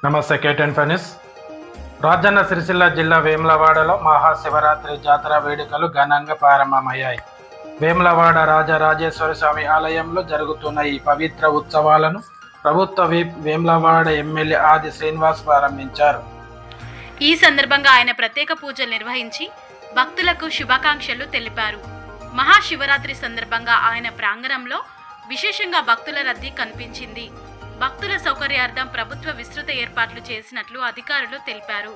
నమస్తే కేటెన్ ఫెనిస్. రాజన్న సిరిసిల్ల జిల్లా వేములవాడలో మహాశివరాత్రి జాతర వేడుకలు ఘనంగా ప్రారంభమయ్యాయి. వేములవాడ రాజరాజేశ్వర స్వామి ఆలయంలో జరుగుతున్న ఈ పవిత్ర ఉత్సవాలను ప్రభుత్వ విప్ వేములవాడ ఎమ్మెల్యే ఆది శ్రీనివాస్ ప్రారంభించారు. ఈ సందర్భంగా ఆయన ప్రత్యేక పూజలు నిర్వహించి భక్తులకు శుభాకాంక్షలు తెలిపారు. మహాశివరాత్రి సందర్భంగా ఆయన ప్రాంగణంలో విశేషంగా భక్తుల రద్దీ కనిపించింది. భక్తుల సౌకర్యార్థం ప్రభుత్వ విస్తృత ఏర్పాట్లు చేసినట్లు అధికారులు తెలిపారు.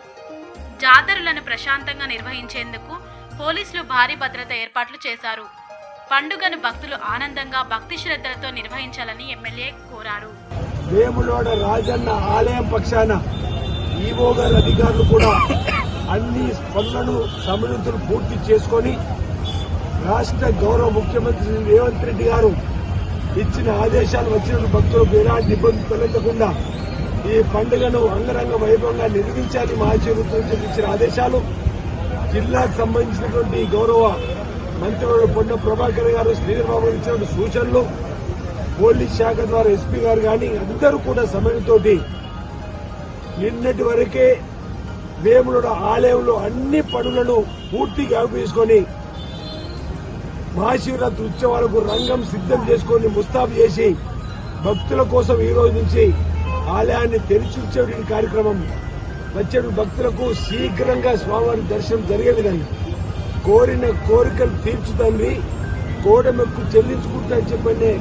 జాతరలను ప్రశాంతంగా నిర్వహించేందుకు పోలీసులు భారీ భద్రత ఏర్పాట్లు చేశారు. పండుగను భక్తులు ఆనందంగా భక్తి శ్రద్ధలతో నిర్వహించాలని ఎమ్మెల్యే కోరారు. వేములవాడ రాజన్న ఆలయం పక్షాన ఈవో గారి అధికారులు కూడా అన్ని పనులను సమన్వయం పూర్తి చేసుకొని రాష్ట్ర గౌరవ ముఖ్యమంత్రి రేవంత్ రెడ్డి గారు ఇచ్చిన ఆదేశాలు వచ్చిన భక్తులకు ఎలాంటి ఇబ్బంది తలెత్తకుండా ఈ పండుగను అంగరంగ వైభవంగా నిర్వహించాలి. మహాశివరాత్రి ఇచ్చిన ఆదేశాలు జిల్లాకు సంబంధించినటువంటి గౌరవ మంత్రివర్యులు పొన్నం ప్రభాకర్ గారు, శ్రీధర్ బాబు ఇచ్చినటువంటి సూచనలు, పోలీస్ శాఖ ద్వారా ఎస్పీ గారు కానీ అందరూ కూడా సమయంతోటి నిన్నటి వరకే వేములవాడ ఆలయంలో అన్ని పనులను పూర్తిగా తీసుకొని మహాశివరాత్రి ఉత్సవాలకు రంగం సిద్ధం చేసుకుని ముస్తాబు చేసి భక్తుల కోసం ఈ రోజు నుంచి ఆలయాన్ని తెరిచి ఉంచే కార్యక్రమం వచ్చే భక్తులకు శీఘ్రంగా స్వామివారి దర్శనం జరిగే విధంగా కోరిన కోరికలు తీర్చుతండి కోడమెక్కు చెల్లించుకుంటారని చెప్పండి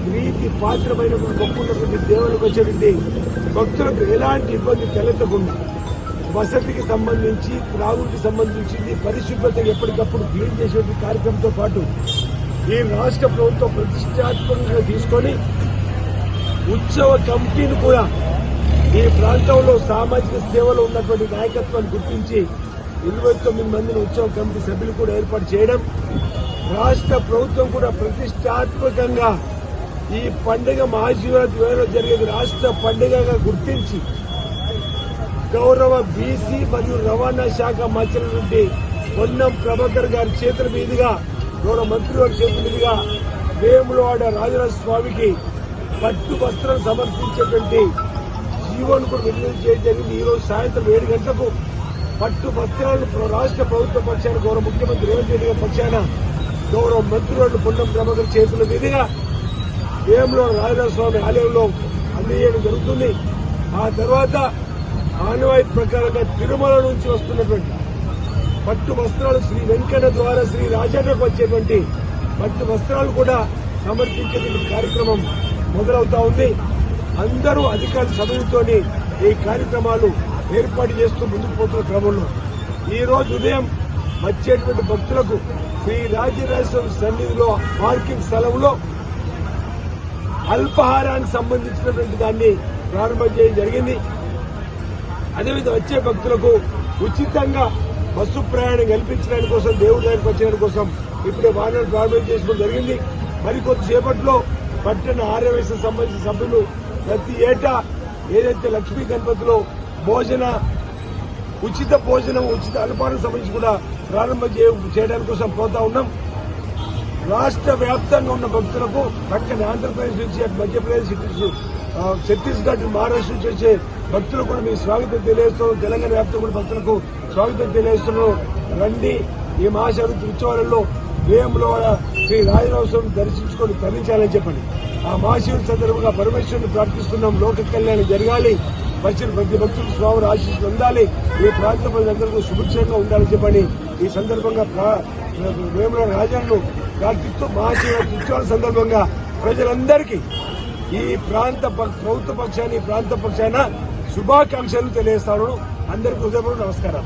ప్రీతి పాత్రమైన గొప్పటువంటి దేవులకు వచ్చేటువంటి భక్తులకు ఎలాంటి ఇబ్బంది తలెత్తకుండా వసతికి సంబంధించి త్రాగుడికి సంబంధించింది పరిశుభ్రతను ఎప్పటికప్పుడు క్లీన్ చేసే కార్యక్రమంతో పాటు ఈ రాష్ట్ర ప్రభుత్వం ప్రతిష్టాత్మకంగా తీసుకొని ఉత్సవ కమిటీని కూడా ఈ ప్రాంతంలో సామాజిక సేవలో ఉన్నటువంటి నాయకత్వాన్ని గుర్తించి 29 మందిని ఉత్సవ కమిటీ సభ్యులు కూడా ఏర్పాటు చేయడం, రాష్ట్ర ప్రభుత్వం కూడా ప్రతిష్టాత్మకంగా ఈ పండుగ మహాశివరాత్రి వేళ జరిగేది రాష్ట్ర పండుగగా గుర్తించి గౌరవ బీసీ మరియు రవాణా శాఖ మంత్రి నుండి పొన్నం ప్రభాకర్ గారి చేతుల మీదుగా గౌరవ మంత్రి వారి చేతుల మీదుగా వేములవాడ రాజరాజ స్వామికి పట్టు వస్త్రం సమర్పించేటువంటి జీవోను కూడా విడుదల చేయడం జరిగింది. ఈ రోజు సాయంత్రం 7 గంటలకు పట్టు వస్త్రాలను రాష్ట్ర ప్రభుత్వ పక్షాన గౌరవ ముఖ్యమంత్రి రేవంత్ రెడ్డి గారి పక్షాన గౌరవ మంత్రివర్యులు పొన్నం ప్రభాకర్ చేతుల మీదుగా వేములవాడ రాజరాజ స్వామి ఆలయంలో అందజేయడం జరుగుతుంది. ఆ తర్వాత ఆనవాయితీ ప్రకారంగా తిరుమల నుంచి వస్తున్నటువంటి పట్టు వస్త్రాలు శ్రీ వెంకన్న ద్వారా శ్రీ రాజన్నకు వచ్చేటువంటి పట్టు వస్త్రాలు కూడా సమర్పించేటువంటి కార్యక్రమం మొదలవుతా ఉంది. అందరూ అధికారుల సమయంతో ఈ కార్యక్రమాలు ఏర్పాటు చేస్తూ ముందుకు పోతున్న క్రమంలో ఈ రోజు ఉదయం వచ్చేటువంటి భక్తులకు శ్రీ రాజరాజేశ్వర సన్నిధిలో పార్కింగ్ స్థలంలో అల్పాహారానికి సంబంధించినటువంటి దాన్ని ప్రారంభం చేయడం జరిగింది. అదేవిధంగా వచ్చే భక్తులకు ఉచితంగా బస్సు ప్రయాణం కల్పించడానికి కోసం దేవుడి దగ్గరికి వచ్చేయడం కోసం ఇప్పుడే వాహనాలు ప్రారంభం చేసుకోవడం జరిగింది. మరికొద్దిసేపట్లో పట్టణ ఆర్యవేశ సంబంధించిన సభ్యులు ప్రతి ఏటా ఏదైతే లక్ష్మీ గణపతిలో ఉచిత భోజనం ఉచిత అల్పాహారం సంబంధించి కూడా ప్రారంభం చేయడానికి కోసం పోతా ఉన్నాం. రాష్ట్ర వ్యాప్తంగా ఉన్న భక్తులకు పక్కన ఆంధ్రప్రదేశ్ నుంచి మధ్యప్రదేశ్ ఛత్తీస్గఢ్ మహారాష్ట్ర నుంచి వచ్చే భక్తులకు కూడా మీకు స్వాగతం తెలియజేస్తున్నాం. తెలంగాణ వ్యాప్తంగా కూడా భక్తులకు స్వాగతం తెలియజేస్తున్నాం. రండి, ఈ మహాశివరాత్రి ఉత్సవాలలో వేములవాడ శ్రీ రాజరాజస్వామిని దర్శించుకొని తరించాలని చెప్పండి. ఆ మహాశివుడి సందర్భంగా పరమేశ్వరుని ప్రార్థిస్తున్నాం. లోక కళ్యాణం జరగాలి, వచ్చిన ప్రతి భక్తులకు స్వామి ఆశీస్సులు ఉండాలి, ఈ ప్రాంత ప్రజలందరికీ సుభిక్షంగా ఉండాలని చెప్పండి. ఈ సందర్భంగా వేములవాడ రాజాను ప్రార్థిస్తూ మహాశివరాత్రి ఉత్సవాల సందర్భంగా ప్రజలందరికీ ఈ ప్రాంత ప్రభుత్వ పక్షాన్ని ప్రాంత పక్షాన శుభాకాంక్షలు తెలియజేస్తాను. అందరికీ హృదయపూర్వక నమస్కారం.